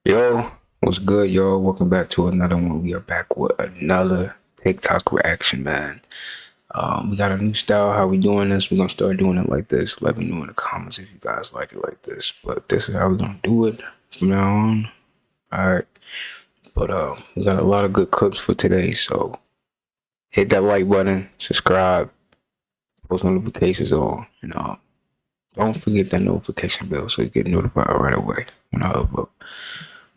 Yo, what's good, y'all? Welcome back to another one. We are back with another TikTok reaction, man. We got a new style. How we doing this? We're gonna start doing it like this. Let me know in the comments if you guys like it like this. But this is how we're gonna do it from now on. Alright. But we got a lot of good clips for today, so hit that like button, subscribe, post notifications on, and don't forget that notification bell so you get notified right away when I upload.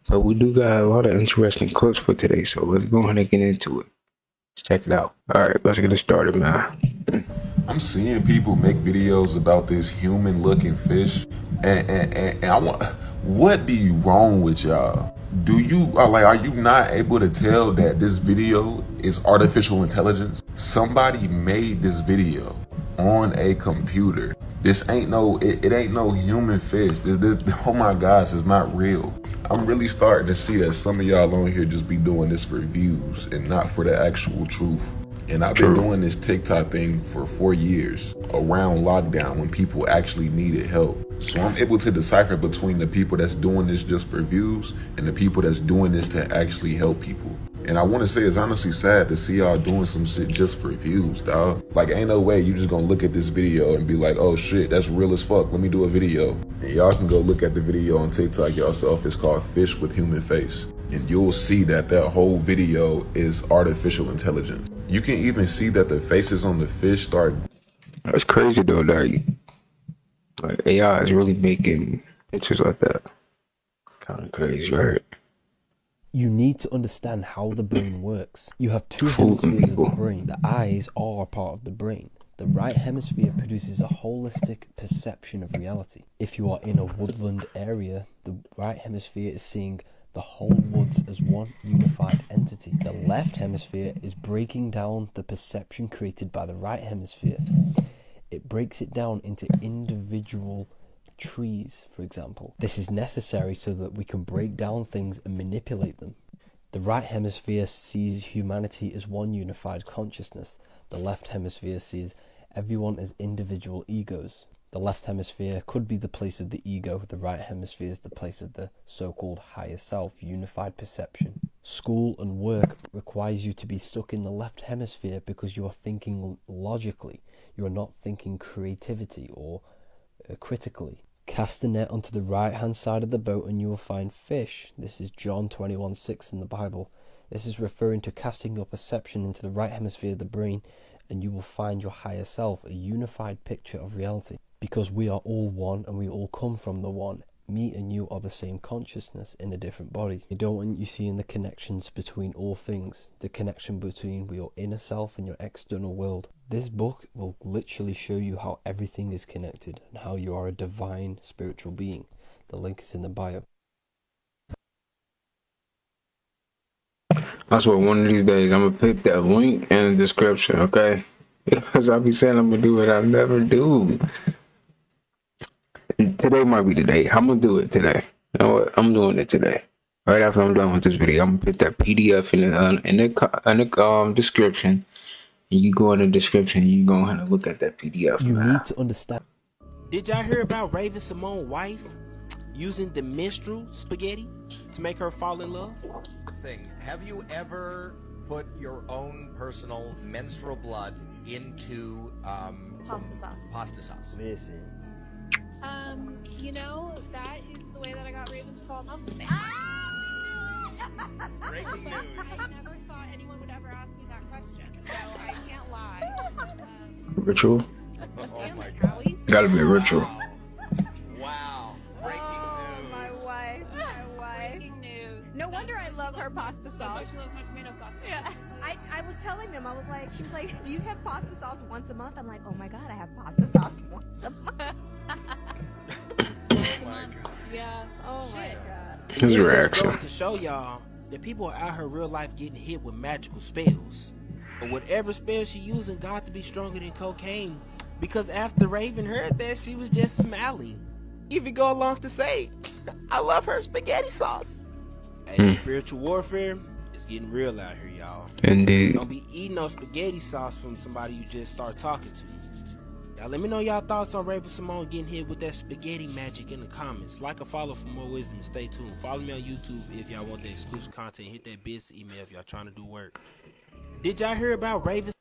But we do got a lot of interesting clips for today, so let's go ahead and get into it. Let's check it out. All right, let's get it started, man. I'm seeing people make videos about this human-looking fish, and I want. What be wrong with y'all? Do you are you not able to tell that this video is artificial intelligence? Somebody made this video on a computer. This ain't no, it ain't no human fish. Oh my gosh, it's not real. I'm really starting to see that some of y'all on here just be doing this for views and not for the actual truth. And I've been doing this TikTok thing for 4 years around lockdown when people actually needed help. So I'm able to decipher between the people that's doing this just for views and the people that's doing this to actually help people. And I want to say it's honestly sad to see y'all doing some shit just for views, dog. Like, ain't no way you just gonna look at this video and be like, oh shit, that's real as fuck, let me do a video. And y'all can go look at the video on TikTok yourself. It's called Fish with Human Face. And you'll see that that whole video is artificial intelligence. You can even see that the faces on the fish start. That's crazy though, that like AI is really making pictures like that. Kind of crazy, right? You need to understand how the brain works. You have two hemispheres of the brain. The eyes are a part of the brain. The right hemisphere produces a holistic perception of reality. If you are in a woodland area, the right hemisphere is seeing the whole woods as one unified entity. The left hemisphere is breaking down the perception created by the right hemisphere. It breaks it down into individual trees, for example. This is necessary so that we can break down things and manipulate them. The right hemisphere sees humanity as one unified consciousness. The left hemisphere sees everyone as individual egos. The left hemisphere could be the place of the ego, the right hemisphere is the place of the so-called higher self, unified perception. School and work requires you to be stuck in the left hemisphere because you are thinking logically. You are not thinking creativity or critically. Cast the net onto the right hand side of the boat and you will find fish. This is John 21:6 in the Bible. This is referring to casting your perception into the right hemisphere of the brain and you will find your higher self, a unified picture of reality. Because we are all one and we all come from the one. Me and you are the same consciousness in a different body. I don't want you seeing the connections between all things, the connection between your inner self and your external world. This book will literally show you how everything is connected and how you are a divine spiritual being. The link is in the bio. I swear one of these days I'm gonna put that link in the description, okay? Because I'll be saying I'm gonna do it, I never do. Today might be the day. I'm gonna do it today. You know what? I'm doing it today. Right after I'm done with this video, I'm gonna put that PDF in the description. And you go in the description, you go ahead and look at that PDF. You need to understand. Did y'all hear about Raven Simone's wife using the menstrual spaghetti to make her fall in love? Have you ever put your own personal menstrual blood into Pasta sauce. pasta sauce? Listen. You know, that is the way that I got Raven to fall in love with me. Breaking news. I never thought anyone would ever ask me that question, so I can't lie. Ritual? Oh my god. Gotta be a ritual. Wow. Breaking news. My wife. Breaking news. No wonder I love her pasta So sauce. much loves my tomato sauce. Yeah. I was telling them, she was like, do you have pasta sauce once a month? I'm like, oh my god, I have pasta sauce once a month. Oh my god. Yeah. Oh my god. His This reaction. just goes to show y'all that people are out here real life getting hit with magical spells. But whatever spell she using got to be stronger than cocaine. Because after Raven heard that, she was just smiling. Even go along to say, I love her spaghetti sauce. Hey, spiritual warfare is getting real out here, y'all. Indeed. Don't be eating no spaghetti sauce from somebody you just start talking to. Now let me know y'all thoughts on Raven Simone getting hit with that spaghetti magic in the comments. Like or follow for more wisdom and stay tuned. Follow me on YouTube if y'all want the exclusive content. Hit that business email if y'all trying to do work. Did y'all hear about Raven?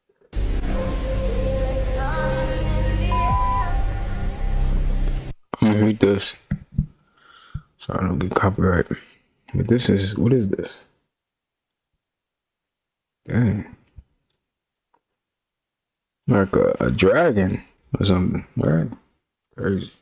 I'm gonna read this so I don't get copyright. But this is, what is this? Dang. Like a dragon or something, right? Crazy.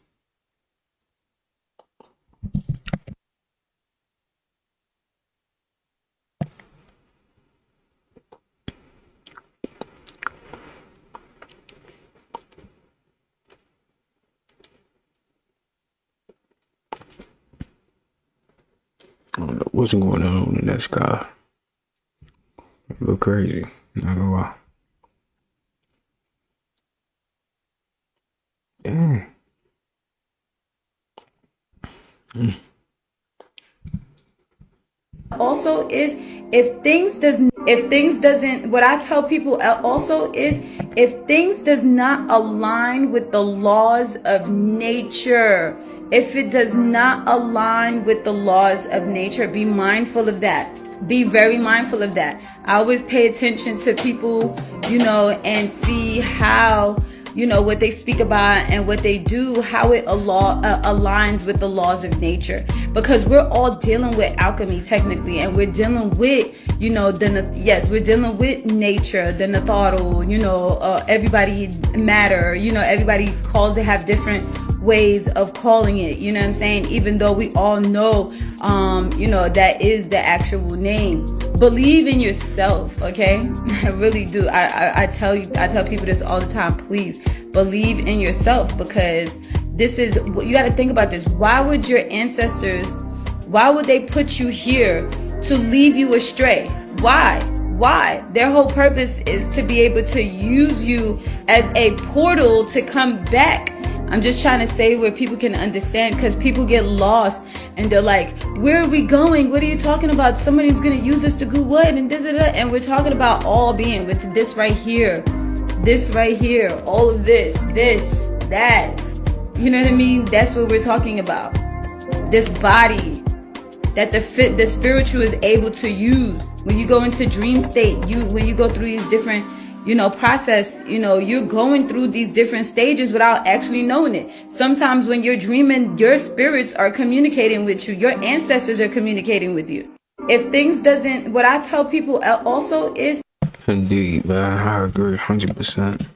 I don't know what's going on in that sky. It look crazy, not gonna lie. Yeah. Also is if things doesn't what I tell people also is if things does not align with the laws of nature, if it does not align with the laws of nature, be mindful of that. Be very mindful of that. I always pay attention to people, and see how, what they speak about and what they do, how it aligns with the laws of nature. Because we're all dealing with alchemy technically, and we're dealing with, we're dealing with nature, the Natharu, everybody matter, everybody calls it, have different ways of calling it, you know what I'm saying? Even though we all know, that is the actual name. Believe in yourself, okay? I really do. I tell people this all the time. Please believe in yourself, because this is what you got to think about. This. Why would your ancestors? Why would they put you here to leave you astray? Why? Their whole purpose is to be able to use you as a portal to come back. I'm just trying to say where people can understand, because people get lost and they're like, where are we going? What are you talking about? Somebody's going to use us to do what? And and we're talking about all being with this right here, all of this, that. You know what I mean? That's what we're talking about. This body that the spiritual is able to use. When you go into dream state, when you go through these different process, you're going through these different stages without actually knowing it. Sometimes when you're dreaming, your spirits are communicating with you. Your ancestors are communicating with you. If things doesn't, what I tell people also is. Indeed, man, I agree 100%.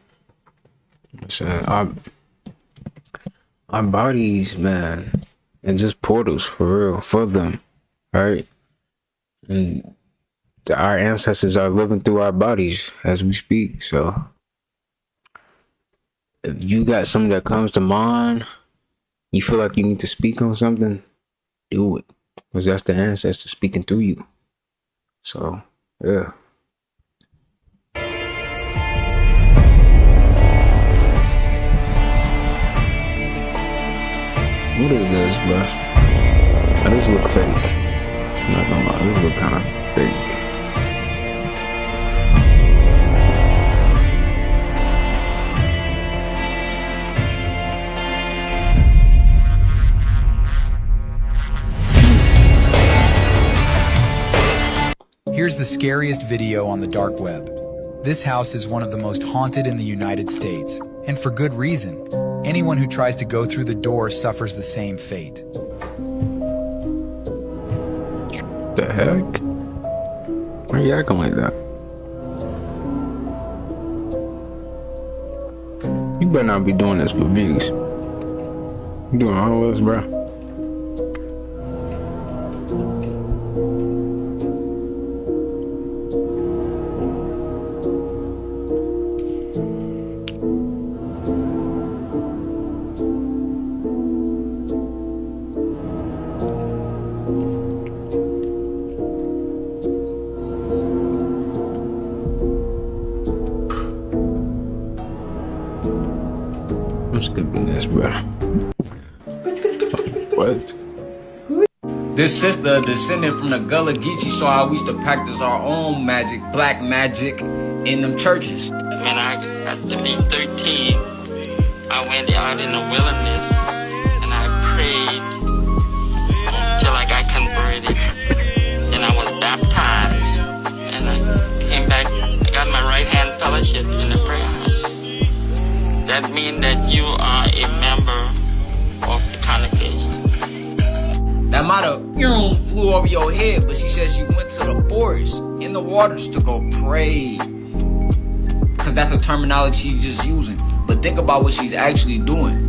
Our bodies, man, and just portals for real, for them, right? And our ancestors are living through our bodies as we speak. So if you got something that comes to mind, you feel like you need to speak on something, do it, because that's the ancestor speaking through you. So yeah. What is this, bro? Oh, this look fake. I'm not gonna lie, this look kind of fake. Here's the scariest video on the dark web. This house is one of the most haunted in the United States, and for good reason. Anyone who tries to go through the door suffers the same fate. The heck? Why are you acting like that? You better not be doing this for views. You doing all this, bro? I'm skipping this, bro. What? This sister, descended from the Gullah Geechee, so how we used to practice our own magic, black magic, in them churches. Man, I got to be 13 I went out in the wilderness and I prayed until I got converted. Then I was baptized and I came back. I got my right hand fellowship in the prayer house. That means that you are a member of the congregation. That might have flew over your head, but she said she went to the forest in the waters to go pray. Because that's a terminology she's just using. But think about what she's actually doing.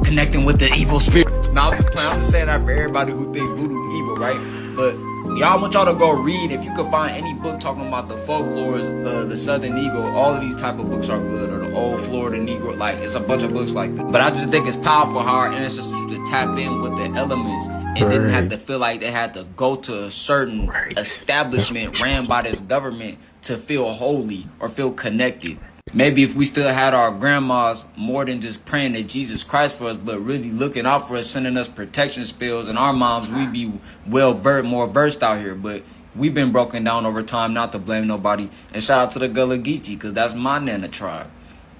Connecting with the evil spirit. Now, I'm just playing. I'm just saying that for everybody who think voodoo evil, right? But y'all, I want y'all to go read. If you could find any book talking about the folklores, the Southern Negro, all of these type of books are good. Or the old Florida Negro. Like, it's a bunch of books like that. But I just think it's powerful how our ancestors used to tap in with the elements and didn't have to feel like they had to go to a certain establishment ran by this government to feel holy or feel connected. Maybe if we still had our grandmas more than just praying to Jesus Christ for us, but really looking out for us, sending us protection spells, and our moms, we'd be more versed out here. But we've been broken down over time, not to blame nobody. And shout out to the Gullah Geechee, because that's my Nana tribe.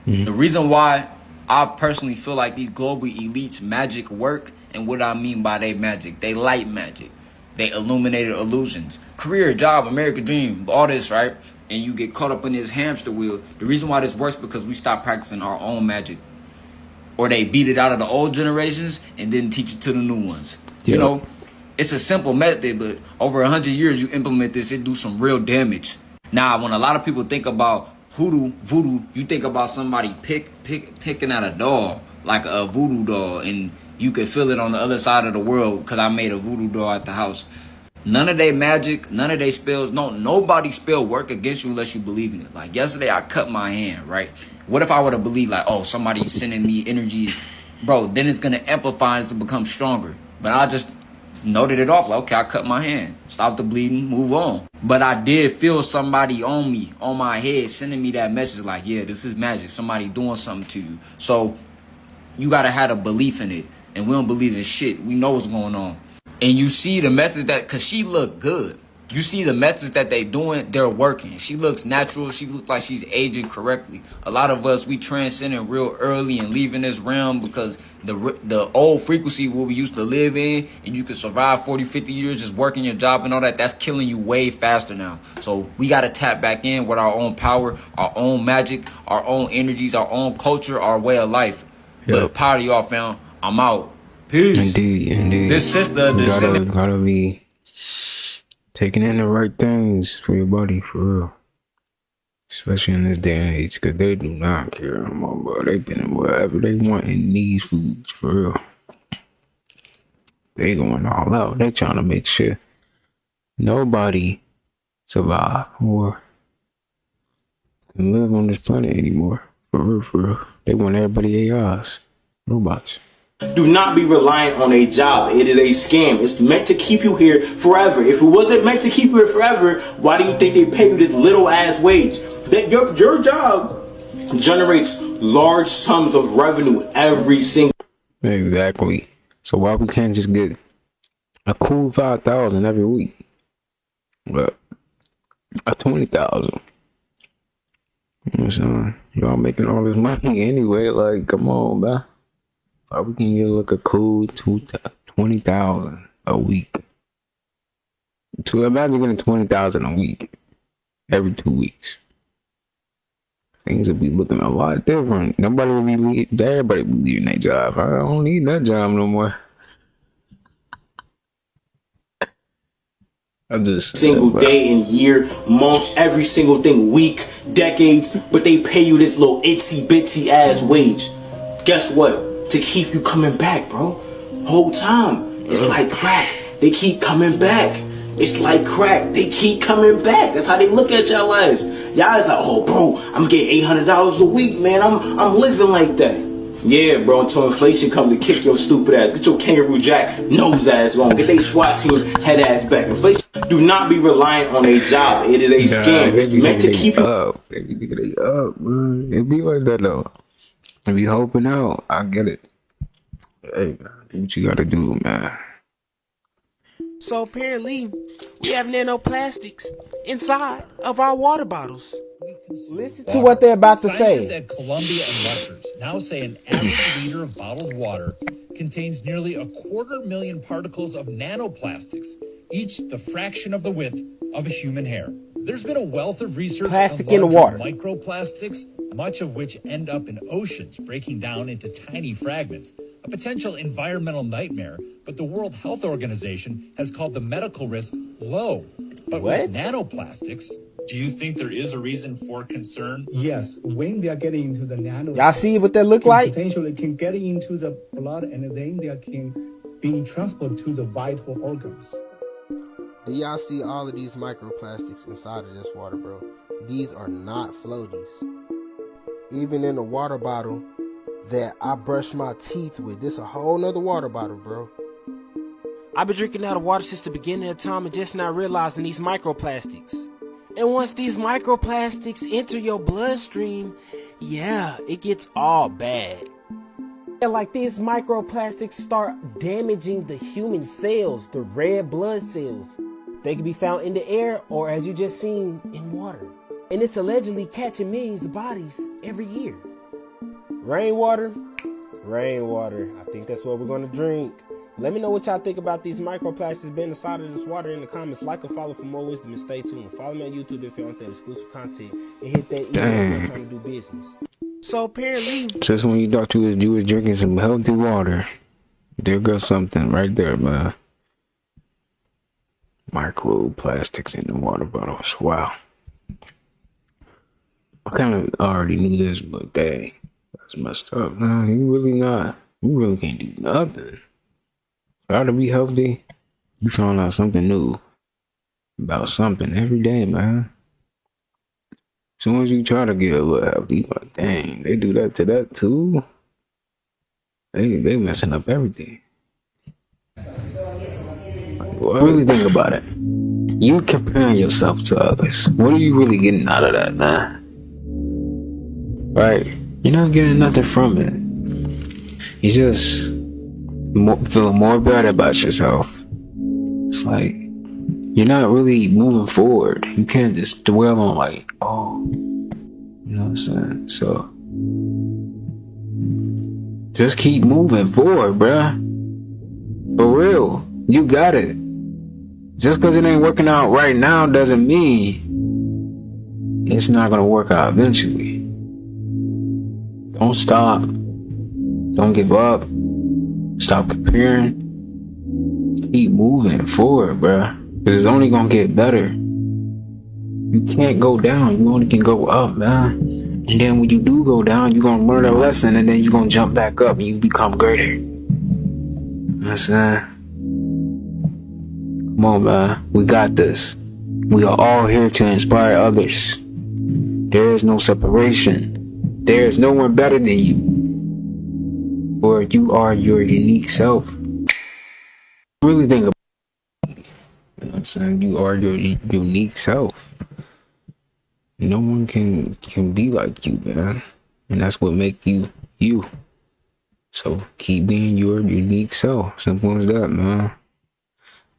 The reason why I personally feel like these global elites magic work, and what I mean by they magic, they light magic. They illuminated illusions. Career, job, American dream, all this, right? And you get caught up in this hamster wheel. The reason why this works because we stopped practicing our own magic. Or they beat it out of the old generations and didn't teach it to the new ones. You know, it's a simple method, but over 100 years you implement this, it do some real damage. Now, when a lot of people think about voodoo, you think about somebody picking at a doll, like a voodoo doll, and you can feel it on the other side of the world because I made a voodoo doll at the house. None of they magic, none of they spells, nobody spell work against you unless you believe in it. Like yesterday, I cut my hand, right? What if I were to believe like, oh, somebody's sending me energy? Bro, then it's going to amplify and to become stronger. But I just noted it off like, okay, I cut my hand. Stop the bleeding, move on. But I did feel somebody on me, on my head, sending me that message like, yeah, this is magic. Somebody doing something to you. So you got to have a belief in it. And we don't believe in shit. We know what's going on. And you see the methods that, because she look good. You see the methods that they doing, they're working. She looks natural. She looks like she's aging correctly. A lot of us, we transcending real early and leaving this realm because the old frequency where we used to live in and you could survive 40, 50 years just working your job and all that, that's killing you way faster now. So we got to tap back in with our own power, our own magic, our own energies, our own culture, our way of life. But power to y'all, fam. I'm out. Peace. Indeed. This sister, gotta be taking in the right things for your body, for real. Especially in this day and age, because they do not care no more, bro. They been in whatever they want in these foods, for real. They going all out. They trying to make sure nobody survive or can live on this planet anymore. For real, for real. They want everybody AIs, robots. Do not be reliant on a job. It is a scam. It's meant to keep you here forever. If it wasn't meant to keep you here forever, why do you think they pay you this little ass wage? That your job generates large sums of revenue every single. Exactly. So why we can't just get a cool 5,000 every week, but a 20,000? You know what I'm saying? Y'all making all this money anyway. Like, come on, man. Why we can get like a cool 20,000 a week? To imagine getting 20,000 a week every 2 weeks, things would be looking a lot different. Nobody would be everybody would be leaving their job. I don't need that job no more. I just single day and year, month, every single thing, week, decades, but they pay you this little itsy bitsy ass wage. Guess what? To keep you coming back, bro. Whole time. It's like crack. They keep coming back. It's like crack. They keep coming back. That's how they look at y'all as. Y'all is like, oh, bro, I'm getting $800 a week, man. I'm living like that. Yeah, bro, until inflation comes to kick your stupid ass. Get your kangaroo jack nose ass on. Get they SWAT team head ass back. Inflation. Do not be reliant on a job. It is a scam. It's meant to keep you up. They be up, man. It be like that though. If you hoping out, I get it. Hey, what you gotta do, man? So apparently, we have nanoplastics inside of our water bottles. Listen to what they're about to say. Scientists at Columbia and Rutgers now say an average liter of bottled water contains nearly 250,000 particles of nanoplastics, each the fraction of the width of a human hair. There's been a wealth of research Plastic on in the water. microplastics, much of which end up in oceans, breaking down into tiny fragments. A potential environmental nightmare, but the World Health Organization has called the medical risk low. But with nanoplastics, do you think there is a reason for concern? Yes, when they are getting into the nano, Y'all see what that look like? Potentially can get into the blood, and then they can be transported to the vital organs. Do y'all see all of these microplastics inside of this water, bro? These are not floaties. Even in the water bottle that I brush my teeth with, this a whole nother water bottle, bro. I've been drinking out of water since the beginning of time and just not realizing these microplastics. And once these microplastics enter your bloodstream, yeah, it gets all bad. And like these microplastics start damaging the human cells, the red blood cells. They can be found in the air or, as you just seen, in water. And it's allegedly catching millions of bodies every year. Rainwater. I think that's what we're going to drink. Let me know what y'all think about these microplastics being inside of this water in the comments. Like or follow for more wisdom and stay tuned. Follow me on YouTube if you want that exclusive content. And hit that email if you're trying to do business. So apparently, just when you thought you was drinking some healthy water, there goes something right there, man. Microplastics in the water bottles. Wow. I kind of already knew this, but dang, that's messed up, man. You really can't do nothing. Try to be healthy. You found out something new about something every day, man. As soon as you try to get a little healthy, you're like, dang, they do that to that too. They messing up everything. Well, really think about it. You comparing yourself to others. What are you really getting out of that, man? Right? You're not getting nothing from it. You just feel more bad about yourself. It's like you're not really moving forward. You can't just dwell on like, oh, you know what I'm saying? So just keep moving forward, bruh. For real. You got it. Just because it ain't working out right now doesn't mean it's not going to work out eventually. Don't stop. Don't give up. Stop comparing. Keep moving forward, bruh. Because it's only going to get better. You can't go down. You only can go up, man. And then when you do go down, you're going to learn a lesson and then you're going to jump back up and you become greater. That's come on, man. We got this. We are all here to inspire others. There is no separation. There is no one better than you. For you are your unique self. Really think about it. You know what I'm saying? You are your unique self. No one can be like you, man. And that's what makes you you. So keep being your unique self. Simple as that, man.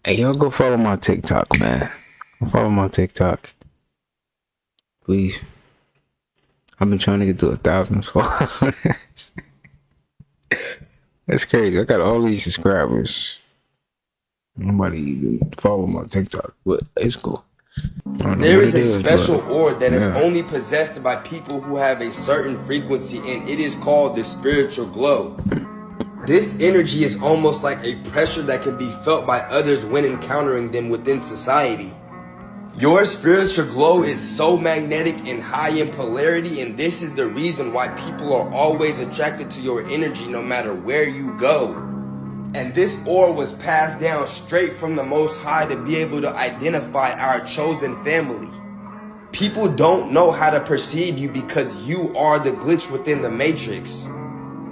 Hey, y'all go follow my TikTok, man. Go follow my TikTok. Please. I've been trying to get to 1,000 followers. That's crazy. I got all these subscribers. Nobody even follow my TikTok, but it's cool. There is a special orb that is only possessed by people who have a certain frequency, and it is called the spiritual glow. This energy is almost like a pressure that can be felt by others when encountering them within society. Your spiritual glow is so magnetic and high in polarity, and this is the reason why people are always attracted to your energy no matter where you go. And this aura was passed down straight from the Most High to be able to identify our chosen family. People don't know how to perceive you because you are the glitch within the matrix.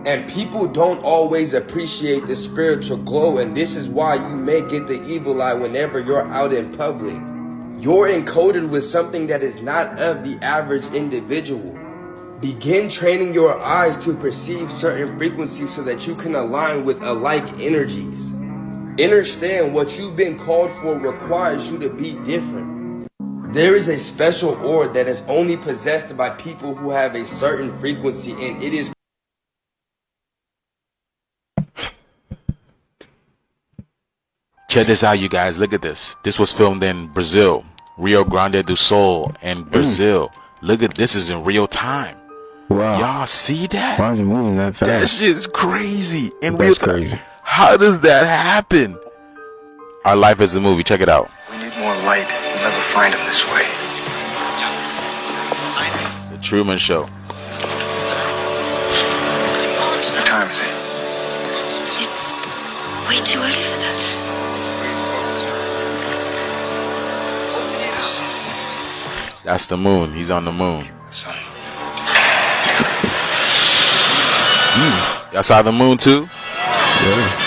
And people don't always appreciate the spiritual glow, and this is why you may get the evil eye whenever you're out in public. You're encoded with something that is not of the average individual. Begin training your eyes to perceive certain frequencies so that you can align with alike energies. Understand what you've been called for requires you to be different. There is a special orb that is only possessed by people who have a certain frequency, and it is Check this out, you guys. Look at this. This was filmed in Brazil, Rio Grande do Sul in Brazil. Look at this is in real time. Wow. Y'all see that? Why is it moving that fast? That shit is crazy in real That's time. crazy. How does that happen? Our life is a movie. Check it out. We need more light. We'll never find him this way. The Truman Show. What time is it? It's way too early for that. That's the moon. He's on the moon. Y'all saw the moon too? Yeah.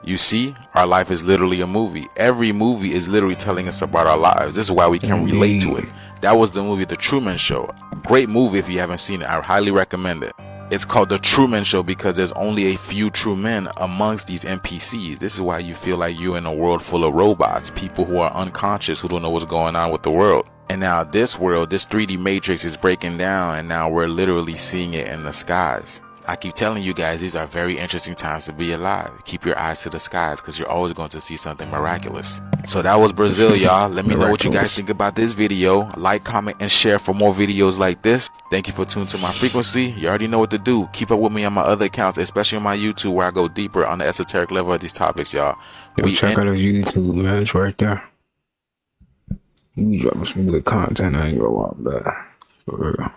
You see, our life is literally a movie. Every movie is literally telling us about our lives. This is why we can relate to it. That was the movie The Truman Show. Great movie if you haven't seen it. I highly recommend it. It's called The Truman Show because there's only a few true men amongst these NPCs. This is why you feel like you're in a world full of robots, people who are unconscious, who don't know what's going on with the world. And now this world, this 3D matrix is breaking down, and now we're literally seeing it in the skies. I keep telling you guys, these are very interesting times to be alive. Keep your eyes to the skies because you're always going to see something miraculous. So that was Brazil, y'all. Let me know what you guys think about this video. Like, comment, and share for more videos like this. Thank you for tuning to my frequency. You already know what to do. Keep up with me on my other accounts, especially on my YouTube, where I go deeper on the esoteric level of these topics, y'all. Yo, check out his YouTube, man. It's right there. He be dropping some good content. I ain't gonna lie about that. For real.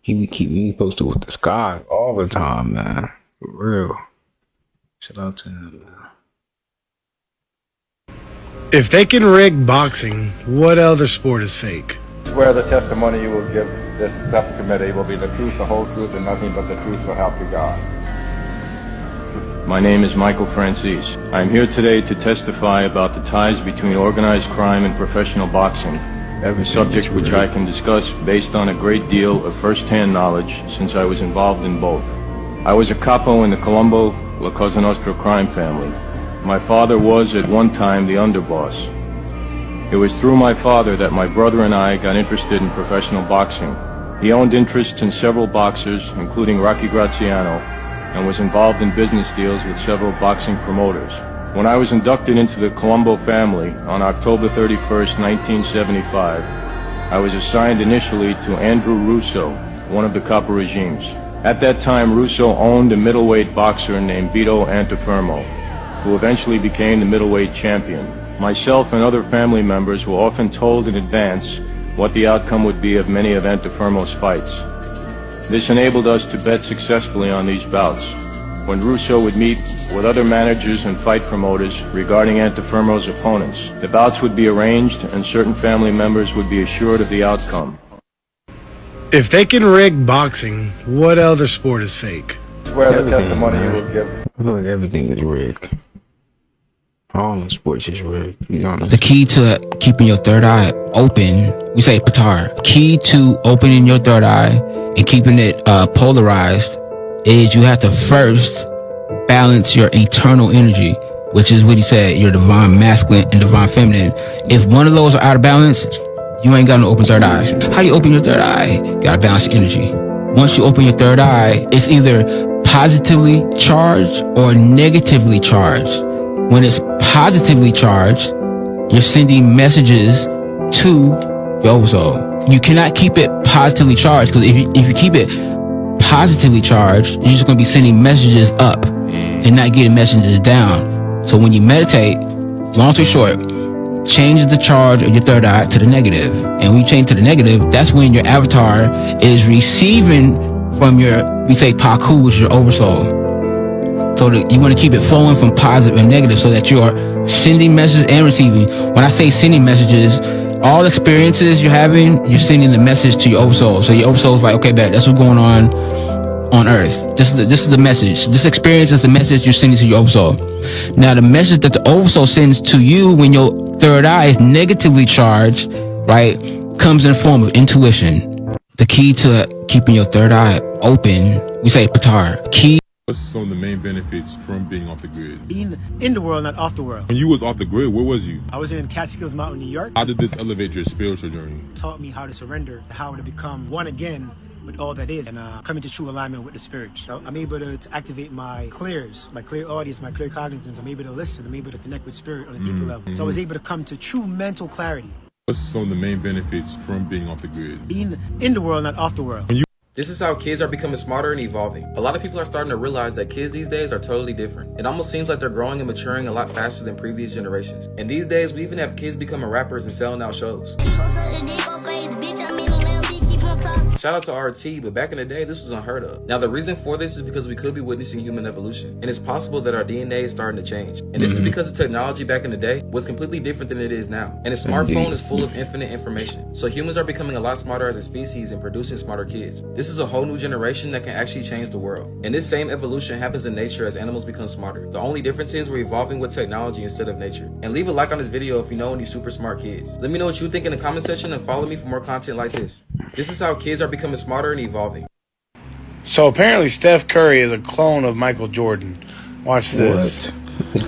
He be keeping me posted with the skies all the time, man. For real. Shout out to him, man. If they can rig boxing, what other sport is fake? Swear the testimony you will give this subcommittee will be the truth, the whole truth, and nothing but the truth, so help you God. My name is Michael Francis. I am here today to testify about the ties between organized crime and professional boxing. A subject which I can discuss based on a great deal of first-hand knowledge since I was involved in both. I was a capo in the Colombo La Cosa Nostra crime family. My father was at one time the underboss. It was through my father that my brother and I got interested in professional boxing. He owned interests in several boxers, including Rocky Graziano, and was involved in business deals with several boxing promoters. When I was inducted into the Colombo family on October 31st, 1975, I was assigned initially to Andrew Russo, one of the Capo regimes. At that time, Russo owned a middleweight boxer named Vito Antifermo, who eventually became the middleweight champion. Myself and other family members were often told in advance what the outcome would be of many of Antifermo's fights. This enabled us to bet successfully on these bouts. When Russo would meet with other managers and fight promoters regarding Antifermo's opponents, the bouts would be arranged and certain family members would be assured of the outcome. If they can rig boxing, what other sport is fake? Swear the testimony you will give. I feel like everything is rigged. All the sports is rigged. You know, the key to keeping your third eye open, we say patar. Key to opening your third eye and keeping it polarized is you have to first balance your eternal energy, which is what he said, your divine masculine and divine feminine. If one of those are out of balance, you ain't got no open third eye. How you open your third eye? You gotta balance your energy. Once you open your third eye, it's either positively charged or negatively charged. When it's positively charged, you're sending messages to your oversoul. You cannot keep it positively charged, because if you keep it positively charged, you're just going to be sending messages up and not getting messages down. So when you meditate, long story short, change the charge of your third eye to the negative. And when you change to the negative, that's when your avatar is receiving from your, we say Paku, which is your oversoul. So you want to keep it flowing from positive and negative so that you are sending messages and receiving. When I say sending messages, all experiences you're having, you're sending the message to your oversoul. So your oversoul is like, okay, bet, that's what's going on Earth. This is the message. This experience is the message you're sending to your oversoul. Now, the message that the oversoul sends to you when your third eye is negatively charged, right, comes in the form of intuition. The key to keeping your third eye open, we say patar. Key. What's some of the main benefits from being off the grid? Being in the world, not off the world. When you was off the grid, where was you? I was in Catskills Mountain, New York. How did this elevate your spiritual journey? It taught me how to surrender, how to become one again with all that is and come into true alignment with the spirit. So I'm able to activate my clears, my clear audience, my clear cognizance. I'm able to listen. I'm able to connect with spirit on a deeper level. So I was able to come to true mental clarity. What's some of the main benefits from being off the grid? Being in the world, not off the world. This is how kids are becoming smarter and evolving. A lot of people are starting to realize that kids these days are totally different. It almost seems like they're growing and maturing a lot faster than previous generations. And these days, we even have kids becoming rappers and selling out shows. Shout out to RT, but back in the day, this was unheard of. Now, the reason for this is because we could be witnessing human evolution, and it's possible that our DNA is starting to change. And this is because the technology back in the day was completely different than it is now. And a smartphone is full of infinite information. So humans are becoming a lot smarter as a species and producing smarter kids. This is a whole new generation that can actually change the world. And this same evolution happens in nature as animals become smarter. The only difference is we're evolving with technology instead of nature. And leave a like on this video if you know any super smart kids. Let me know what you think in the comment section and follow me for more content like this. This is how kids are becoming smarter and evolving. So apparently Steph Curry is a clone of Michael Jordan. Watch this.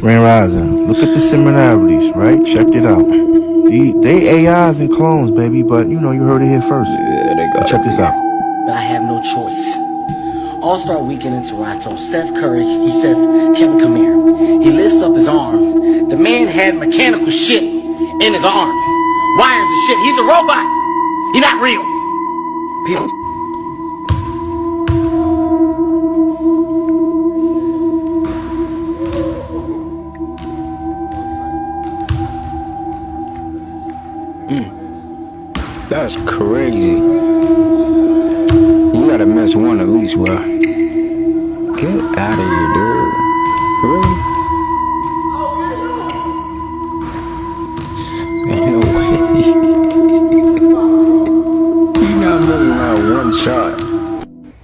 Grand Rising. Look at the similarities, right? Check it out. They AIs and clones, baby, but you know, you heard it here first. Yeah, they got Check this out. But I have no choice. All-Star Weekend in Toronto. Steph Curry, he says, Kevin, come here. He lifts up his arm. The man had mechanical shit in his arm. Wires and shit. He's a robot. He's not real. People. That's crazy. You gotta miss one at least, bro. Get out of here, dude. Really? Ain't no way. You're not missing out one shot.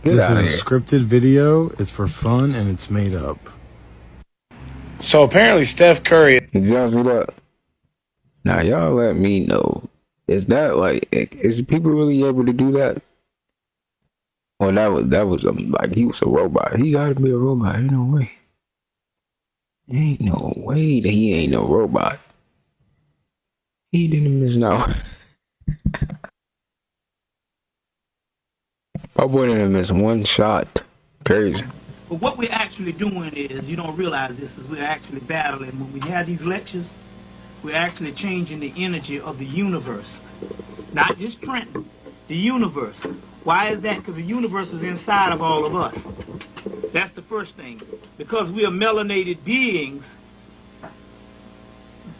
Get This out is of a here. scripted video. It's for fun and it's made up. So apparently Steph Curry. Did y'all see that? Now y'all let me know. Is that like, is people really able to do that? Or that was like he was a robot. He gotta be a robot. Ain't no way. Ain't no way that he ain't no robot. He didn't miss out. My boy didn't miss one shot. Crazy. But what we're actually doing is, you don't realize this, is we're actually battling. When we have these lectures, we're actually changing the energy of the universe. Not just Trenton, the universe. Why is that? Because the universe is inside of all of us. That's the first thing. Because we are melanated beings,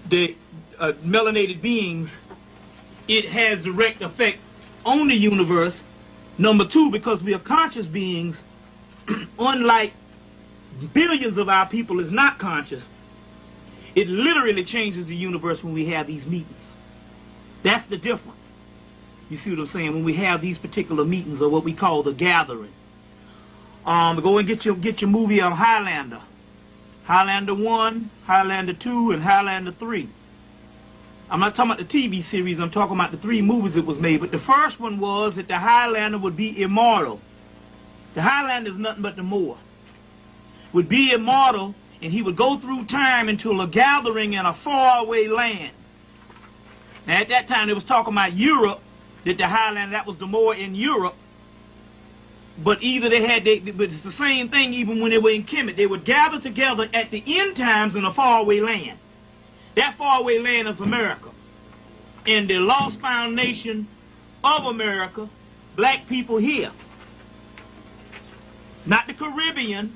the melanated beings, it has direct effect on the universe. Number two, because we are conscious beings, unlike billions of our people is not conscious, it literally changes the universe when we have these meetings. That's the difference. You see what I'm saying? When we have these particular meetings, or what we call the gathering. Go and get your movie on Highlander. Highlander 1, Highlander 2, and Highlander 3. I'm not talking about the TV series, I'm talking about the 3 movies that was made. But the first one was that the Highlander would be immortal. The Highlander is nothing but the Moor. Would be immortal, and he would go through time until a gathering in a faraway land. Now at that time they was talking about Europe, that the Highlander, that was the Moor in Europe. But either but it's the same thing even when they were in Kemet. They would gather together at the end times in a faraway land. That faraway land is America. And the lost foundation of America, black people here. Not the Caribbean,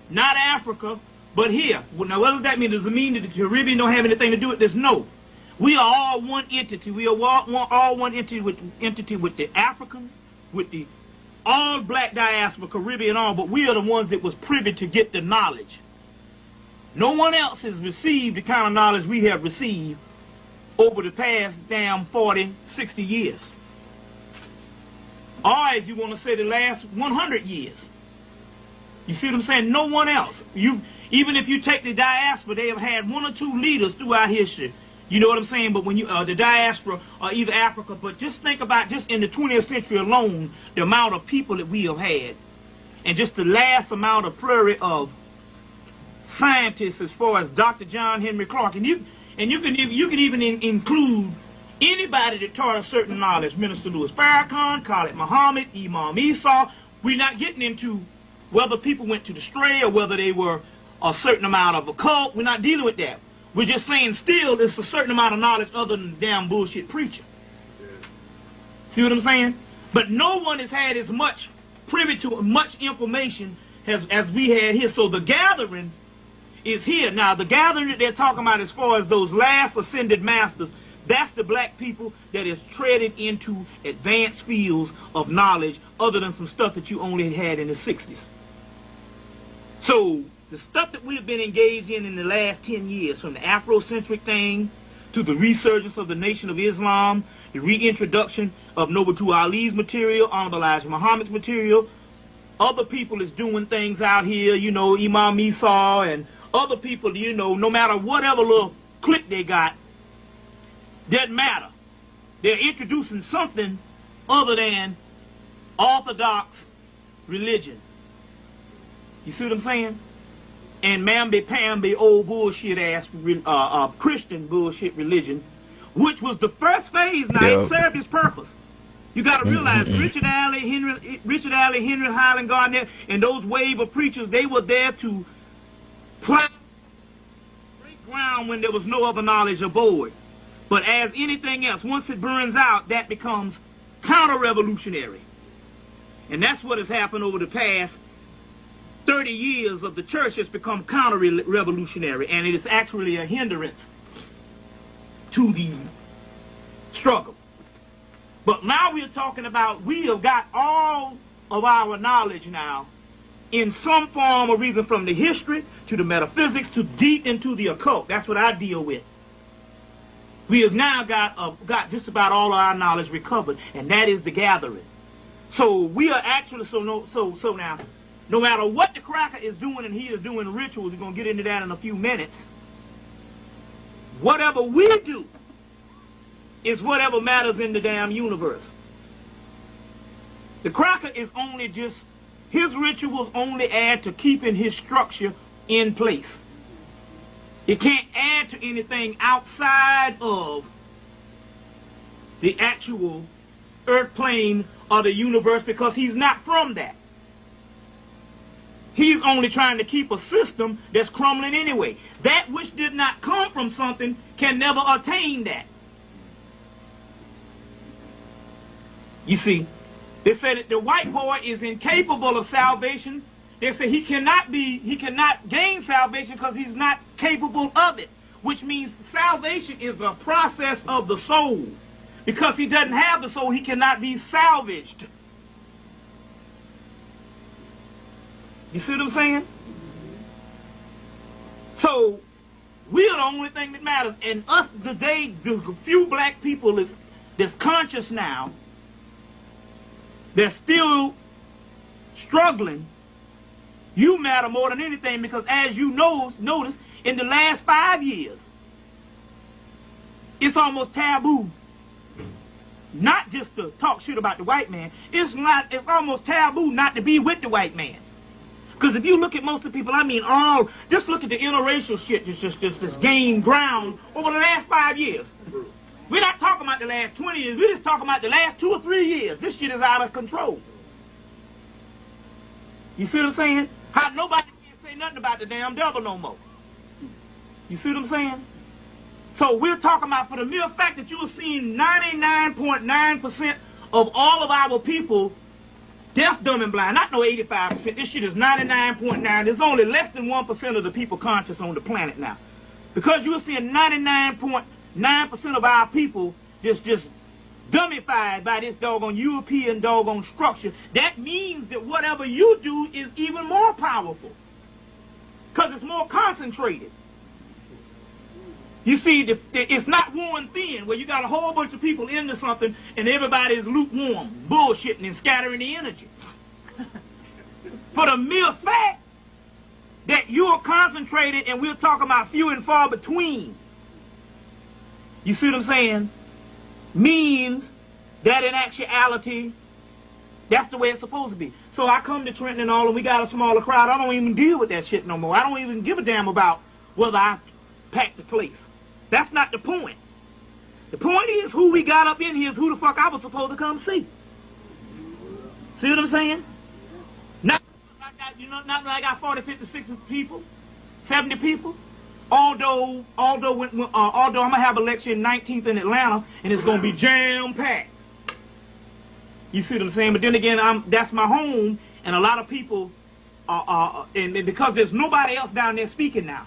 not Africa, but here. Now what does that mean? Does it mean that the Caribbean don't have anything to do with this? No. We are all one entity. We are all one entity with the Africans, with the all black diaspora, Caribbean, all, but we are the ones that was privy to get the knowledge. No one else has received the kind of knowledge we have received over the past damn 40, 60 years. Or if you want to say the last 100 years. You see what I'm saying? No one else. Even if you take the diaspora, they have had 1 or 2 leaders throughout history. You know what I'm saying? But when you the diaspora or either Africa, but just think about just in the 20th century alone, the amount of people that we have had, and just the last amount of flurry of scientists as far as Dr. John Henry Clark, and you can even include Anybody that taught a certain knowledge, Minister Louis Farrakhan, Khalid Muhammad, Imam Esau, we're not getting into whether people went to the stray or whether they were a certain amount of a cult. We're not dealing with that. We're just saying still it's a certain amount of knowledge other than the damn bullshit preacher. See what I'm saying? But no one has had as much privy to much information as we had here. So the gathering is here. Now, the gathering that they're talking about as far as those last ascended masters, that's the black people that is treaded into advanced fields of knowledge other than some stuff that you only had in the 60s. So the stuff that we've been engaged in the last 10 years, from the Afrocentric thing to the resurgence of the Nation of Islam, the reintroduction of Noble Ali's material, Honorable Elijah Muhammad's material, other people is doing things out here, you know, Imam Esau and other people, you know, no matter whatever little clique they got, doesn't matter. They're introducing something other than orthodox religion. You see what I'm saying? And mamby-pamby old bullshit ass Christian bullshit religion, which was the first phase. Now it served its purpose. You got to realize Richard Alley, Henry Highland Gardner, and those wave of preachers, they were there to plow break ground when there was no other knowledge aboard. But as anything else, once it burns out, that becomes counter-revolutionary. And that's what has happened over the past 30 years of the church. Has become counter-revolutionary, and it is actually a hindrance to the struggle. But now we're talking about, we have got all of our knowledge now in some form or reason, from the history to the metaphysics to deep into the occult. That's what I deal with. We have now got just about all of our knowledge recovered, and that is the gathering. So we are actually, so now, no matter what the cracker is doing, and he is doing rituals, we're going to get into that in a few minutes, whatever we do is whatever matters in the damn universe. The cracker is only just, his rituals only add to keeping his structure in place. It can't add to anything outside of the actual earth plane or the universe, because he's not from that. He's only trying to keep a system that's crumbling anyway. That which did not come from something can never attain that. You see, they say that the white boy is incapable of salvation. They say he cannot gain salvation because he's not capable of it, which means salvation is a process of the soul. Because he doesn't have the soul, he cannot be salvaged. You see what I'm saying? So, we are the only thing that matters. And us today, the few black people that's conscious now, they're still struggling. You matter more than anything, because as you notice, in the last 5 years, it's almost taboo. Not just to talk shit about the white man. It's almost taboo not to be with the white man. Because if you look at most of the people, I mean just look at the interracial shit that's gained ground over the last 5 years. We're not talking about the last 20 years. We're just talking about the last 2 or 3 years. This shit is out of control. You see what I'm saying? How nobody can say nothing about the damn devil no more. You see what I'm saying? So we're talking about, for the mere fact that you are seeing 99.9% of all of our people deaf, dumb, and blind. Not no 85%. This shit is 99.9. There's only less than 1% of the people conscious on the planet now. Because you're seeing 99.9% of our people just dummified by this doggone European doggone structure. That means that whatever you do is even more powerful. Because it's more concentrated. You see, it's not worn thin, where you got a whole bunch of people into something and everybody is lukewarm, bullshitting and scattering the energy. For the mere fact that you are concentrated, and we're talking about few and far between, you see what I'm saying, means that in actuality, that's the way it's supposed to be. So I come to Trenton and all, and we got a smaller crowd. I don't even deal with that shit no more. I don't even give a damn about whether I pack the place. That's not the point. The point is, who we got up in here is who the fuck I was supposed to come see. See what I'm saying? Not like I got 40, 50, 60 people, 70 people. Although I'm gonna have a lecture in 19th in Atlanta, and it's gonna be jam packed. You see what I'm saying? But then again, that's my home, and a lot of people and because there's nobody else down there speaking now.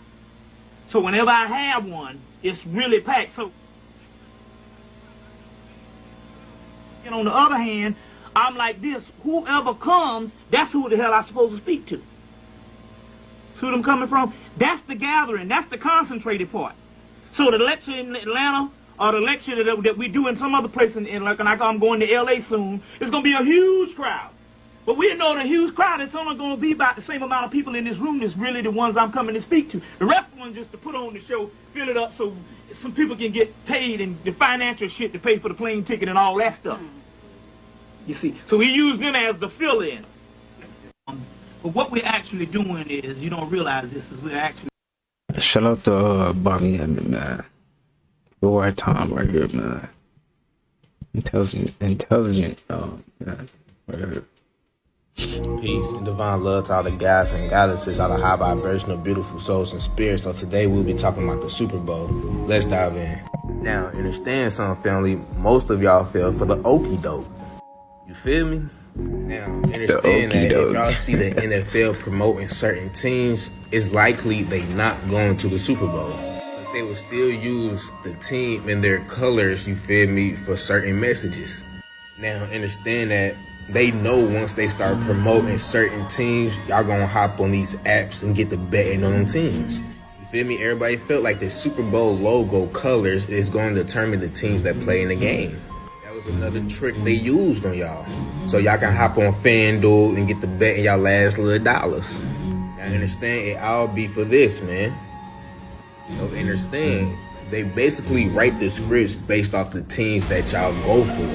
So whenever I have one, it's really packed. So, and on the other hand, I'm like this: whoever comes, that's who the hell I'm supposed to speak to. See what I'm coming from? That's the gathering. That's the concentrated part. So the lecture in Atlanta or the lecture that we do in some other place like I'm going to LA soon, it's going to be a huge crowd. But we know the huge crowd, it's only going to be about the same amount of people in this room that's really the ones I'm coming to speak to. The rest of them just to put on the show, fill it up so some people can get paid and the financial shit to pay for the plane ticket and all that stuff. You see? So we use them as the fill-in. But what we're actually doing is, you don't realize this, is we're actually... Shout out to Bobby Emmett, man. The right time right here, man. Intelligent, man. Right here. Peace and divine love to all the guys and goddesses, all the high vibrational, beautiful souls and spirits. So today we'll be talking about the Super Bowl. Let's dive in. Now, understand something, family. Most of y'all fell for the okie doke. You feel me? Now, understand that if y'all see the NFL promoting certain teams, it's likely they not going to the Super Bowl. But they will still use the team and their colors, you feel me, for certain messages. Now, understand that they know once they start promoting certain teams, y'all gonna hop on these apps and get the betting on them teams. You feel me? Everybody felt like the Super Bowl logo colors is going to determine the teams that play in the game. That was another trick they used on y'all. So y'all can hop on FanDuel and get the bet in y'all last little dollars. Now understand, it all be for this, man. So understand, they basically write the scripts based off the teams that y'all go for.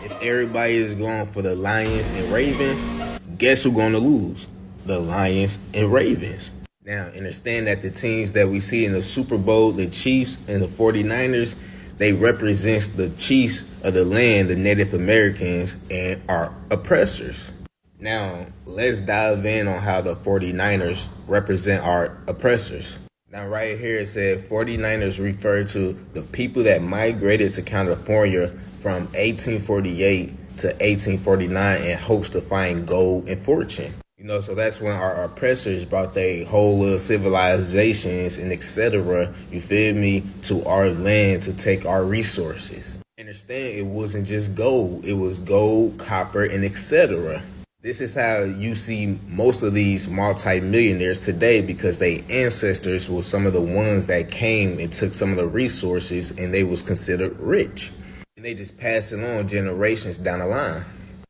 If everybody is going for the Lions and Ravens, guess who's going to lose? The Lions and Ravens. Now, understand that the teams that we see in the Super Bowl, the Chiefs and the 49ers, they represent the chiefs of the land, the Native Americans, and our oppressors. Now, let's dive in on how the 49ers represent our oppressors. Now, right here it said 49ers refer to the people that migrated to California from 1848 to 1849 in hopes to find gold and fortune. You know, so that's when our oppressors brought their whole civilizations and etc., you feel me, to our land to take our resources. Understand, it wasn't just gold. It was gold, copper, and etc. This is how you see most of these multi-millionaires today, because their ancestors were some of the ones that came and took some of the resources and they was considered rich. And they just pass it on generations down the line.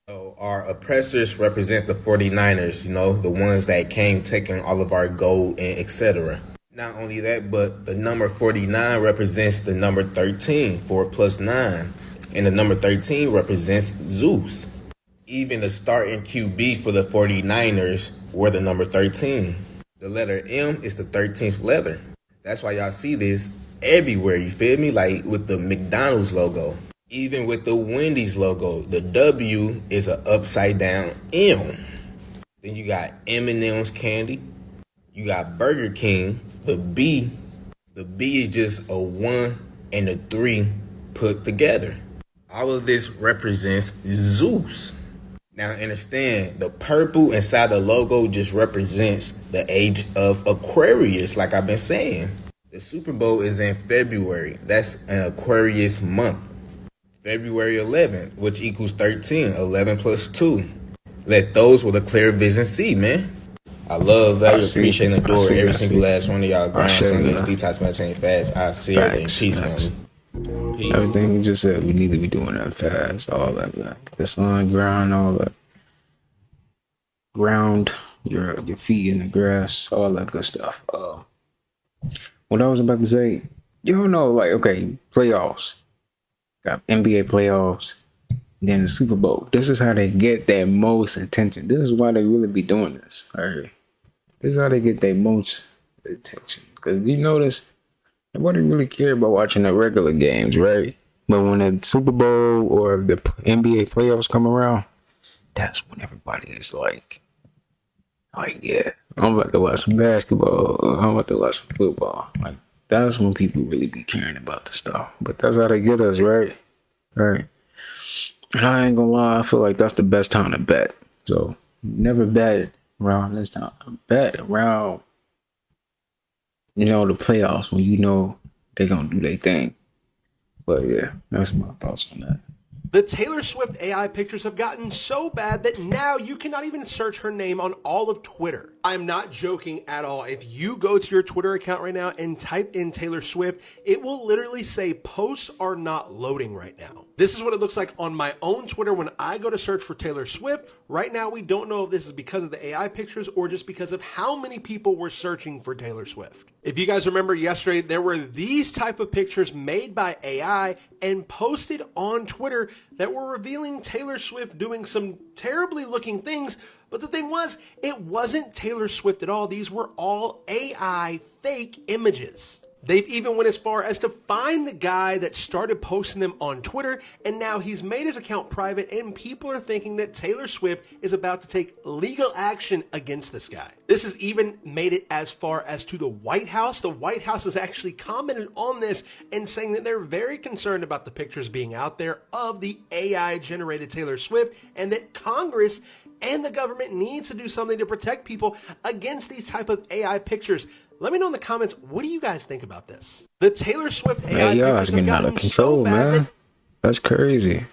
So our oppressors represent the 49ers, you know, the ones that came taking all of our gold and etc. Not only that, but the number 49 represents the number 13, 4 plus 9. And the number 13 represents Zeus. Even the starting QB for the 49ers were the number 13. The letter M is the 13th letter. That's why y'all see this everywhere, you feel me? Like with the McDonald's logo. Even with the Wendy's logo, the W is an upside down M. Then you got M&M's candy. You got Burger King. The B is just a 1 and a 3 put together. All of this represents Zeus. Now understand, the purple inside the logo just represents the age of Aquarius, like I've been saying. The Super Bowl is in February. That's an Aquarius month. February 11th, which equals 13, 11 plus 2. Let those with a clear vision see, man. I love, value, appreciate, and adore every single last one of y'all grind singers, detox, maintain, fast. I see everything. Peace, family. Peace. Everything you just said, we need to be doing that fast. All that, man. The sun, ground, all that. Ground your feet in the grass, all that good stuff. What I was about to say, you don't know, like, okay, playoffs. Got NBA playoffs, then the Super Bowl. This is how they get their most attention. This is why they really be doing this. Right? This is how they get their most attention. Because you notice, nobody really care about watching the regular games, right? But when the Super Bowl or the NBA playoffs come around, that's when everybody is like, yeah, I'm about to watch some basketball. I'm about to watch some football. Like, that's when people really be caring about the stuff. But that's how they get us, right? Right. And I ain't gonna lie, I feel like that's the best time to bet. So never bet around this time. Bet around, the playoffs when you know they're gonna do their thing. But yeah, that's my thoughts on that. The Taylor Swift AI pictures have gotten so bad that now you cannot even search her name on all of Twitter. I'm not joking at all. If you go to your Twitter account right now and type in Taylor Swift, it will literally say posts are not loading right now. This is what it looks like on my own Twitter when I go to search for Taylor Swift. Right now, we don't know if this is because of the AI pictures or just because of how many people were searching for Taylor Swift. If you guys remember yesterday, there were these type of pictures made by AI and posted on Twitter that were revealing Taylor Swift doing some terribly looking things. But the thing was, it wasn't Taylor Swift at all. These were all AI fake images. They've even went as far as to find the guy that started posting them on Twitter, and now he's made his account private, and people are thinking that Taylor Swift is about to take legal action against this guy. This has even made it as far as to the White House. The White House has actually commented on this and saying that they're very concerned about the pictures being out there of the AI-generated Taylor Swift, and that Congress and the government needs to do something to protect people against these type of AI pictures. Let me know in the comments, what do you guys think about this? The Taylor Swift AI Hey, y'all, pictures it's have getting out gotten of control, so bad man. That's crazy.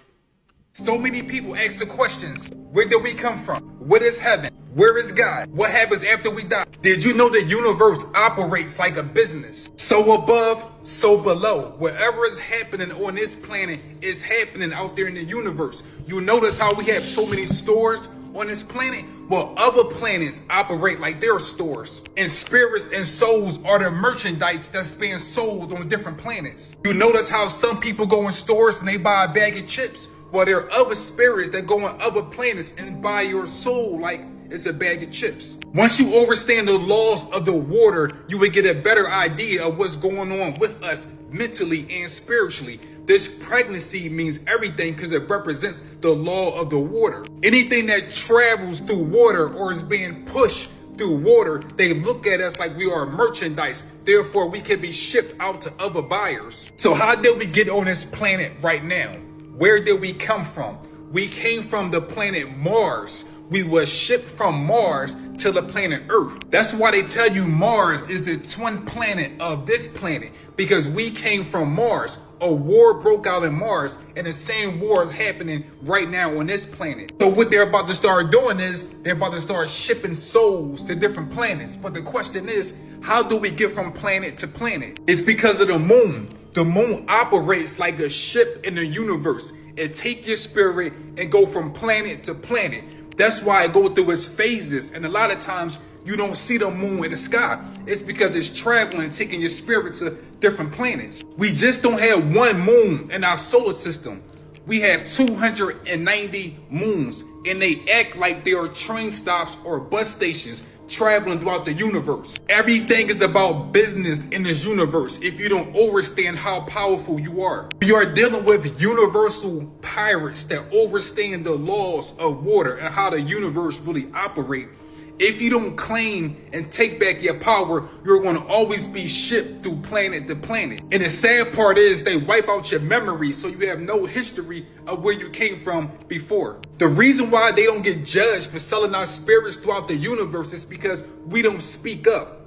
So many people ask the questions, where did we come from? What is heaven? Where is God? What happens after we die? Did you know the universe operates like a business? So above, so below. Whatever is happening on this planet is happening out there in the universe. You notice how we have so many stores on this planet? Well, other planets operate like their stores. And spirits and souls are the merchandise that's being sold on different planets. You notice how some people go in stores and they buy a bag of chips? Well, there are other spirits that go on other planets and buy your soul like it's a bag of chips. Once you understand the laws of the water, you will get a better idea of what's going on with us mentally and spiritually. This pregnancy means everything because it represents the law of the water. Anything that travels through water or is being pushed through water, they look at us like we are merchandise. Therefore, we can be shipped out to other buyers. So how did we get on this planet right now? Where did we come from? We came from the planet Mars. We were shipped from Mars to the planet Earth. That's why they tell you Mars is the twin planet of this planet, because we came from Mars. A war broke out in Mars, and the same war is happening right now on this planet. So what they're about to start doing is they're about to start shipping souls to different planets. But the question is, how do we get from planet to planet? It's because of the moon. The moon operates like a ship in the universe. It takes your spirit and go from planet to planet. That's why it goes through its phases. And a lot of times you don't see the moon in the sky. It's because it's traveling and taking your spirit to different planets. We just don't have one moon in our solar system. We have 290 moons, and they act like they are train stops or bus stations traveling throughout the universe. Everything is about business in this universe if you don't understand how powerful you are. You are dealing with universal pirates that understand the laws of water and how the universe really operates. If you don't claim and take back your power, you're going to always be shipped through planet to planet. And the sad part is they wipe out your memory, so you have no history of where you came from before. The reason why they don't get judged for selling our spirits throughout the universe is because we don't speak up.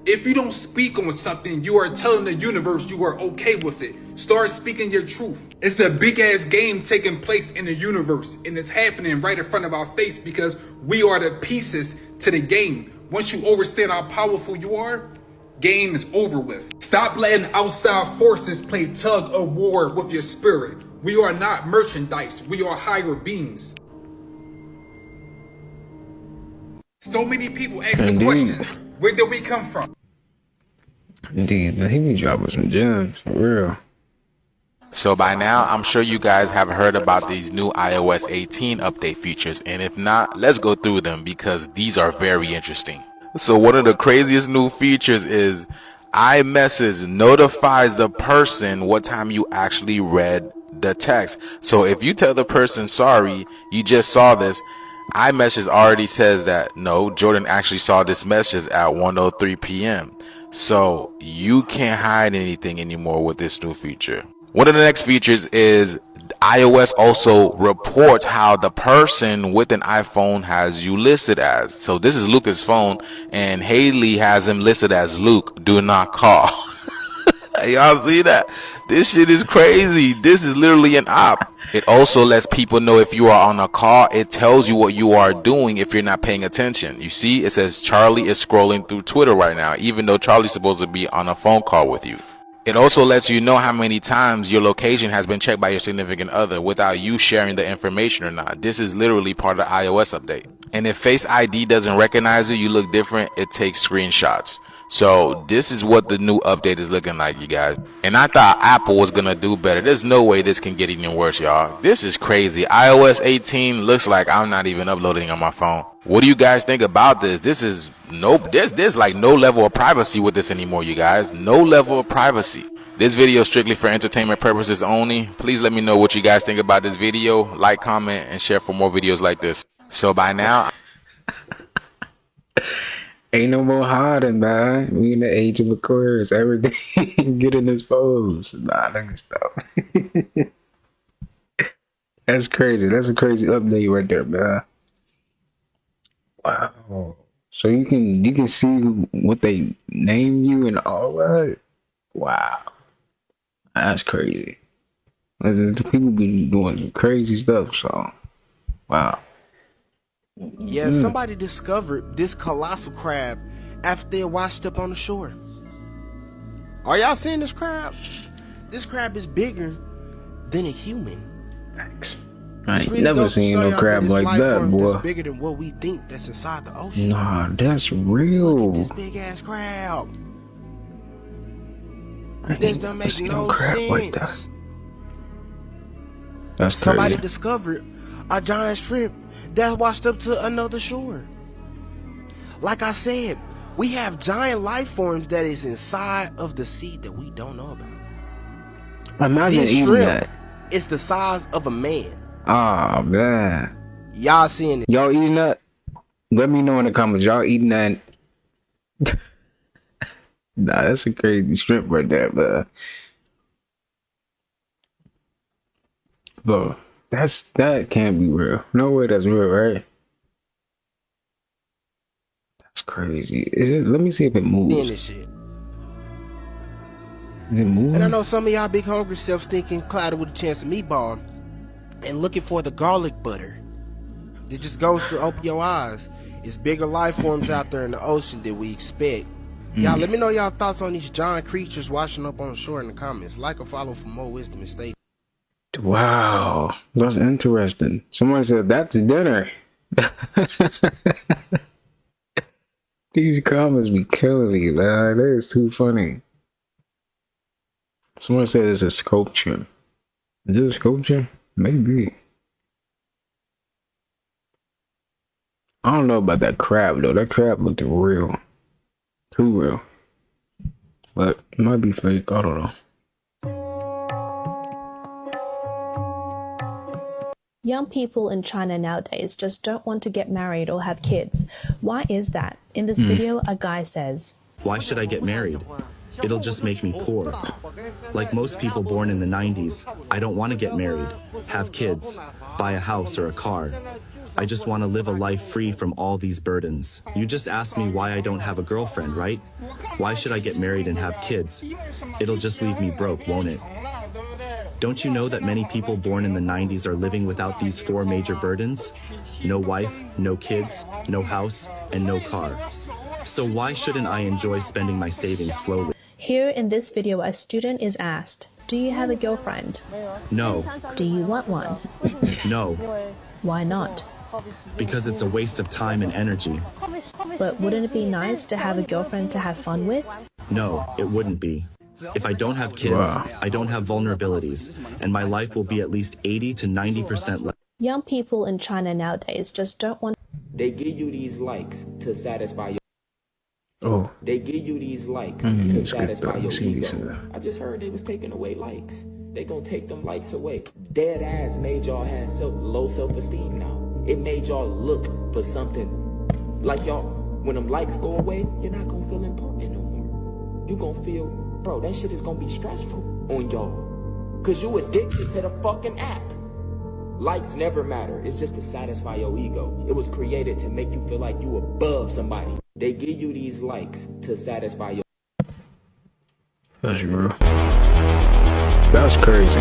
If you don't speak on something, you are telling the universe you are okay with it. Start speaking your truth. It's a big ass game taking place in the universe, and it's happening right in front of our face because we are the pieces to the game. Once you understand how powerful you are, game is over with. Stop letting outside forces play tug of war with your spirit. We are not merchandise. We are higher beings. So many people ask the questions, where did we come from? Indeed, man, he be dropping some gems, for real. So by now, I'm sure you guys have heard about these new iOS 18 update features, and if not, let's go through them because these are very interesting. So one of the craziest new features is iMessage notifies the person what time you actually read the text. So if you tell the person, sorry, you just saw this, iMessage already says that, no, Jordan actually saw this message at 1:03 p.m. So you can't hide anything anymore with this new feature. One of the next features is iOS also reports how the person with an iPhone has you listed as. So this is Luca's phone, and Haley has him listed as Luke, do not call. Y'all see that? This shit is crazy. This is literally an op. It also lets people know if you are on a call. It tells you what you are doing if you're not paying attention. You see, it says Charlie is scrolling through Twitter right now, even though Charlie's supposed to be on a phone call with you. It also lets you know how many times your location has been checked by your significant other without you sharing the information or not. This is literally part of the iOS update. And if Face ID doesn't recognize you, you look different, it takes screenshots. So this is what the new update is looking like, you guys. And I thought Apple was gonna do better. There's no way this can get any worse, y'all. This is crazy. iOS 18 looks like I'm not even uploading on my phone. What do you guys think about this? This is there's like no level of privacy with this anymore, you guys. No level of privacy. This video is strictly for entertainment purposes only. Please let me know what you guys think about this video. Like, comment, and share for more videos like this. So by now, ain't no more hiding, man. We in the age of Aquarius. Everything getting exposed. Nah, let me stop. That's crazy. That's a crazy update right there, man. Wow. So you can see what they name you and all that. Wow. That's crazy. The people be doing crazy stuff, so wow. Yeah, somebody discovered this colossal crab after they washed up on the shore. Are y'all seeing this crab? This crab is bigger than a human. Thanks. I ain't never seen no crab like that, boy. That's bigger than what we think that's inside the ocean. Nah, that's real. Look at this big ass crab. This don't make no sense. Like that. That's Somebody crazy. discovered a giant shrimp that washed up to another shore. Like I said, we have giant life forms that is inside of the sea that we don't know about. Imagine this eating shrimp that. It's the size of a man. Oh man. Y'all seeing it? Y'all eating that? Let me know in the comments. Y'all eating that? Nah, that's a crazy shrimp right there, man. Bro, that can't be real. No way that's real, right? That's crazy. Is it? Let me see if it moves. Seeing this shit. Is it moving? And I know some of y'all big hungry self thinking clouded with a chance of meatball and looking for the garlic butter. It just goes to open your eyes. It's bigger life forms out there in the ocean than we expect. Y'all, let me know y'all thoughts on these giant creatures washing up on the shore in the comments. Like or follow for more wisdom and stay. Wow, that's interesting. Somebody said that's dinner. These comments be killing me, man. That is too funny. Someone said it's a sculpture. Is it a sculpture? Maybe. I don't know about that crab though. That crab looked real. Too real. But it might be fake. I don't know. Young people in China nowadays just don't want to get married or have kids. Why is that? In this video, a guy says, "Why should I get married? It'll just make me poor. Like most people born in the 90s, I don't want to get married, have kids, buy a house or a car. I just want to live a life free from all these burdens. You just asked me why I don't have a girlfriend, right? Why should I get married and have kids? It'll just leave me broke, won't it? Don't you know that many people born in the 90s are living without these 4 major burdens? No wife, no kids, no house, and no car. So why shouldn't I enjoy spending my savings slowly?" Here in this video, a student is asked, do you have a girlfriend? No. Do you want one? No. Why not? Because it's a waste of time and energy. But wouldn't it be nice to have a girlfriend to have fun with? No, it wouldn't be. If I don't have kids, I don't have vulnerabilities, and my life will be at least 80 to 90% less. Young people in China nowadays just don't want. They give you these likes to satisfy your. Oh. They give you these likes Mm, to it's good, satisfy though. your See these, ego. I just heard they was taking away likes. They gonna take them likes away. Dead ass made y'all have low self-esteem now. It made y'all look for something. Like y'all, when them likes go away, you're not gonna feel important no more. You gonna feel, bro, that shit is gonna be stressful on y'all. Cause you addicted to the fucking app. Likes never matter. It's just to satisfy your ego. It was created to make you feel like you above somebody. They give you these likes to satisfy your. That's real. That's crazy.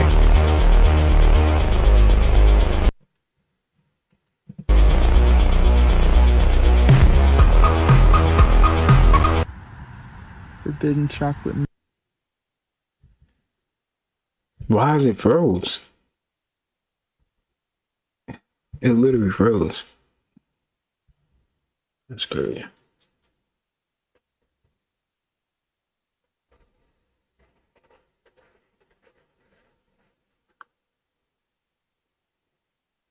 Forbidden chocolate. Why is it froze? It literally froze. That's crazy.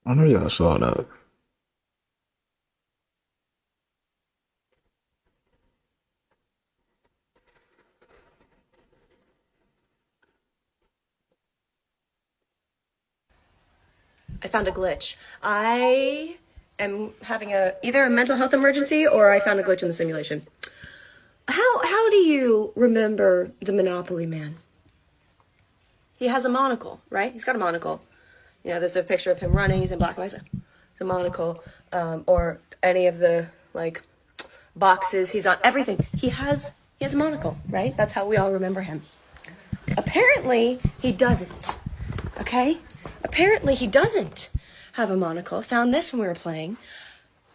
I know y'all saw that. I found a glitch. I am having either a mental health emergency or I found a glitch in the simulation. How do you remember the Monopoly Man? He has a monocle, right? He's got a monocle. You know, there's a picture of him running. He's in black and white. The monocle, or any of the like boxes. He's on everything. He has a monocle, right? That's how we all remember him. Apparently, he doesn't. Okay? Apparently, he doesn't have a monocle. Found this when we were playing.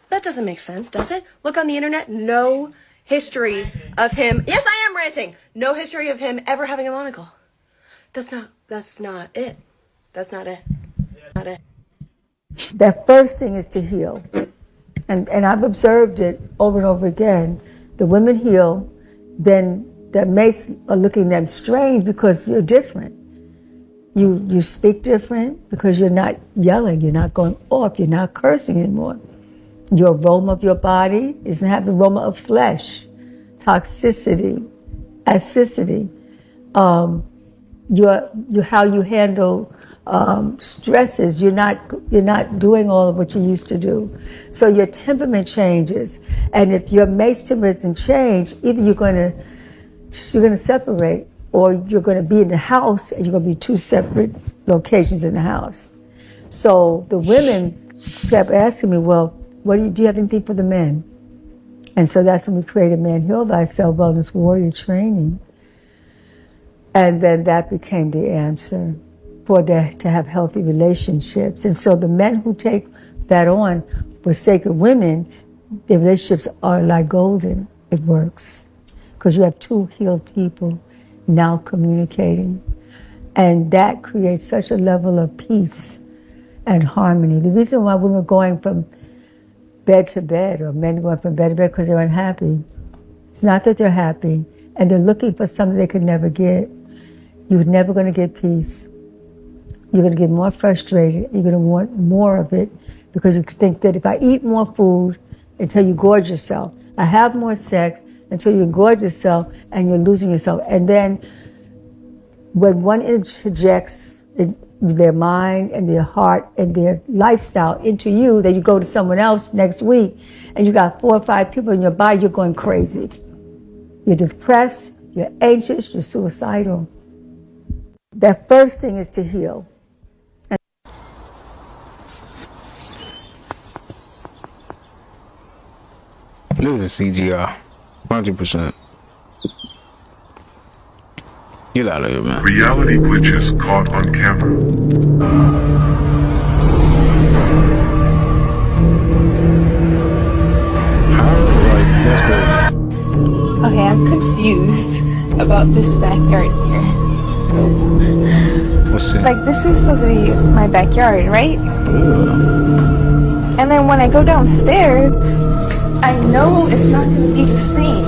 That doesn't make sense, does it? Look on the internet. No history of him. Yes, I am ranting. No history of him ever having a monocle. That's not it. That's not it. Not it. That first thing is to heal. And I've observed it over and over again. The women heal, then the mates are looking at them strange because you're different. You speak different because you're not yelling, you're not going off, you're not cursing anymore. Your aroma of your body doesn't have the aroma of flesh, toxicity, acidity. How you handle stresses, you're not doing all of what you used to do. So your temperament changes. And if your mate's temperament doesn't change, either you're gonna separate, or you're going to be in the house and you're going to be two separate locations in the house. So the women kept asking me, well, do you have anything for the men? And so that's when we created Man Heal Thyself Wellness Warrior Training. And then that became the answer to have healthy relationships. And so the men who take that on for sacred women, their relationships are like golden. It works. Because you have two healed people now communicating. And that creates such a level of peace and harmony. The reason why women are going from bed to bed, or men going from bed to bed, because they're unhappy. It's not that they're happy, and they're looking for something they could never get. You're never going to get peace. You're going to get more frustrated. You're going to want more of it, because you think that if I eat more food until you gorge yourself, I have more sex until you gorge yourself and you're losing yourself. And then when one interjects their mind and their heart and their lifestyle into you, then you go to someone else next week and you got 4 or 5 people in your body, you're going crazy. You're depressed, you're anxious, you're suicidal. That first thing is to heal. This is CGI. 100%. Get out of here, man. Reality glitches caught on camera. That's crazy. Okay, I'm confused about this backyard here. What's it? Like, this is supposed to be my backyard, right? And then when I go downstairs, I know it's not going to be the same.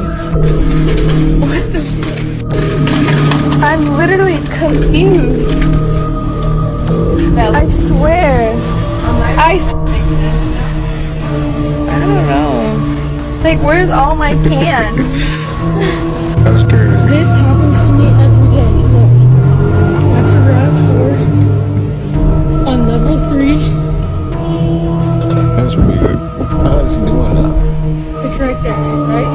What the fuck? I'm literally confused. I swear. I don't know. Like, where's all my cans? That's crazy. This happens to me every day. Look, that's a RAV4 on level 3. That's weird. How's it doing that? It's right there, right?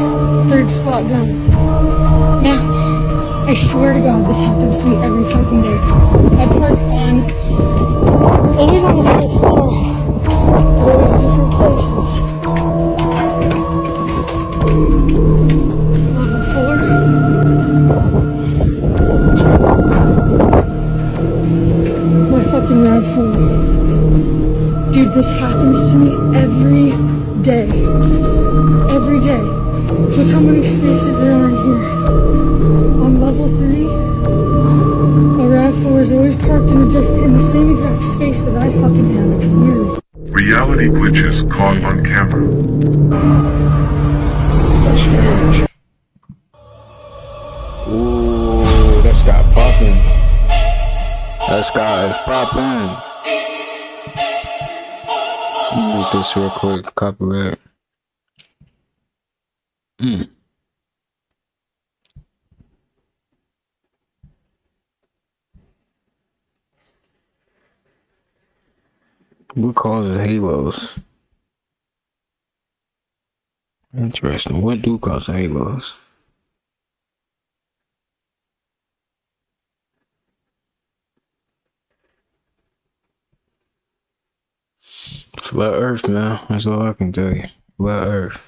Third spot done. Now, I swear to God, this happens to me every fucking day. I park on, always on the 4th floor, but always different places. Level 4. My fucking RAV4. Dude, this happens to me every day. Every day. Look how many spaces there are in here. On level 3, a RAV4 is always parked in the same exact space that I fucking have. It's weird. Reality glitches caught on camera. That's strange. Ooh, that sky popping. That sky is popping. Make this real quick. Copyright. What causes halos? Interesting. What do cause halos? Flat Earth, man. That's all I can tell you. Flat Earth.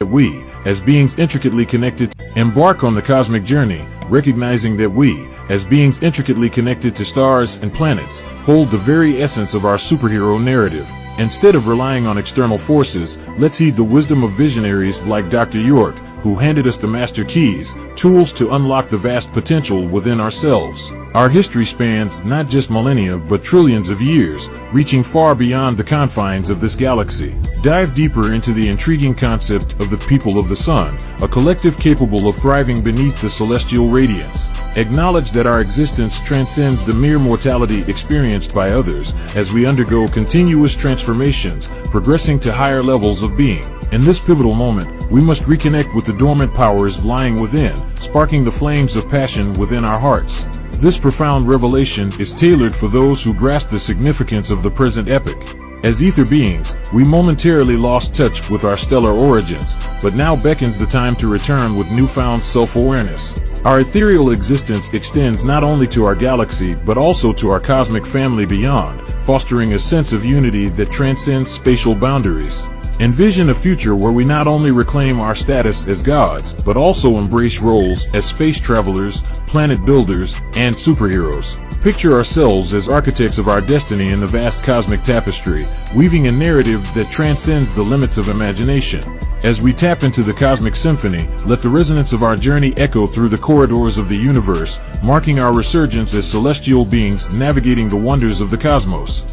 We, as beings intricately connected, embark on the cosmic journey, recognizing that we, as beings intricately connected to stars and planets, hold the very essence of our superhero narrative. Instead of relying on external forces, let's heed the wisdom of visionaries like Dr. York, who handed us the master keys, tools to unlock the vast potential within ourselves. Our history spans not just millennia, but trillions of years, reaching far beyond the confines of this galaxy. Dive deeper into the intriguing concept of the people of the sun, a collective capable of thriving beneath the celestial radiance. Acknowledge that our existence transcends the mere mortality experienced by others, as we undergo continuous transformations, progressing to higher levels of being. In this pivotal moment, we must reconnect with the dormant powers lying within, sparking the flames of passion within our hearts. This profound revelation is tailored for those who grasp the significance of the present epoch. As ether beings, we momentarily lost touch with our stellar origins, but now beckons the time to return with newfound self-awareness. Our ethereal existence extends not only to our galaxy, but also to our cosmic family beyond, fostering a sense of unity that transcends spatial boundaries. Envision a future where we not only reclaim our status as gods, but also embrace roles as space travelers, planet builders, and superheroes. Picture ourselves as architects of our destiny in the vast cosmic tapestry, weaving a narrative that transcends the limits of imagination. As we tap into the cosmic symphony, let the resonance of our journey echo through the corridors of the universe, marking our resurgence as celestial beings navigating the wonders of the cosmos.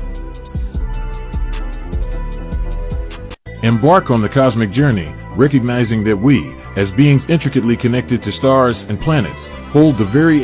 Embark on the cosmic journey, recognizing that we, as beings intricately connected to stars and planets, hold the very